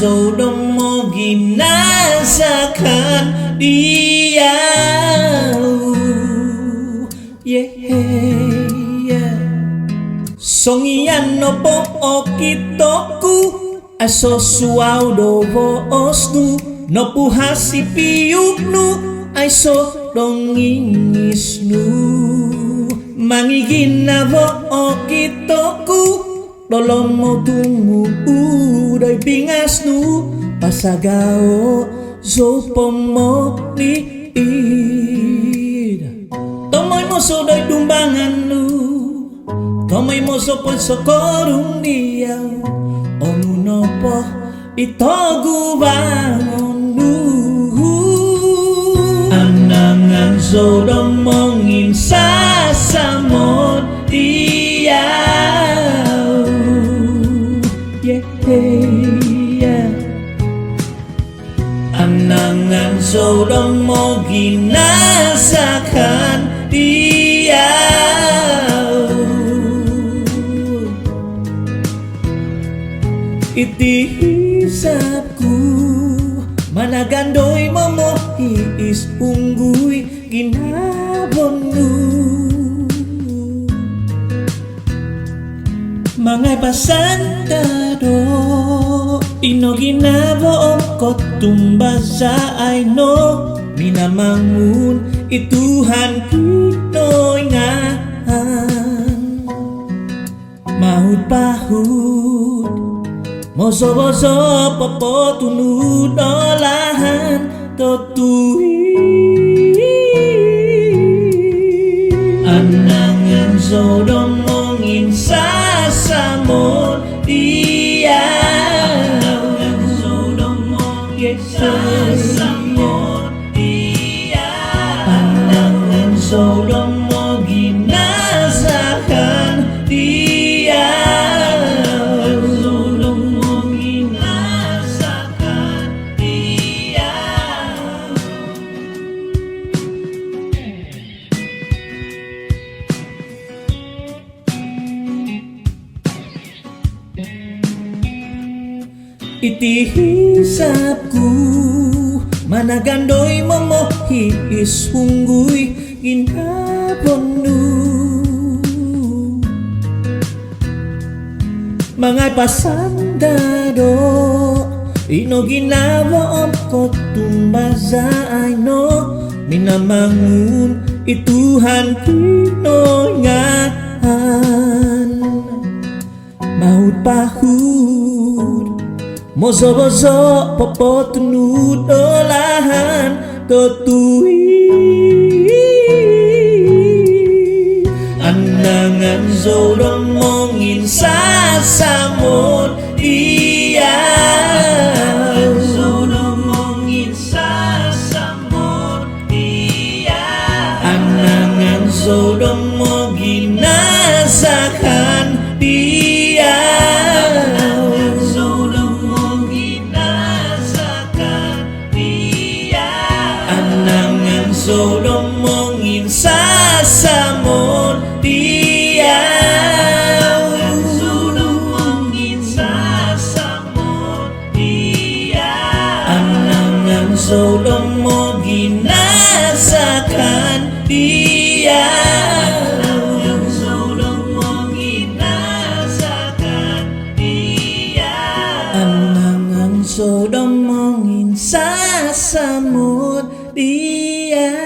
Sodom mo ginasakan dia. Songian no po o kitoku aso suau do osnu no puhasi piuknu aiso dongingisnu mangigin na o kitoku dolom mo tungu uday pingasnu pasagao zopomo liid tomoy mo sodoy dumbangan nu tomoy mo sopon sokorong diyaw onu no po ito gubangon nu anangan Sodom mongin sasamot diyaw anangan Sodom mo ginasakan diyaw. Iti hisapku managandoy mo mo iis ungguy ginabonu mangay pasantado ino ginaboom ko tumbaza ay no minamangun ituhan kinoy ngahan mahud pahud moso-moso popo tunud olahan totui anangan Sodom mongin sasamot dia anangan Sodom mongin sasamot dia anangan Sodom mongin nasakan dia. Iti hisapku managandoy mo mo hiis hungguy ginabonu mangay pasandado ino ginaboom ko tumbaza ay no minamangun ituhan pinoy ngahan mahud pahud moso-moso popo tunud olahan totui anangan Sodom mongin sasamot dia Sodom mongin sasamot dia anangan Sodom mo ginasakan dia Sodom mongin sasamot dia Sodom mongin sasamot dia anangan Sodom mo ginasakan dia anangan Sodom mo ginasakan dia anangan Sodom mongin sasamot dia.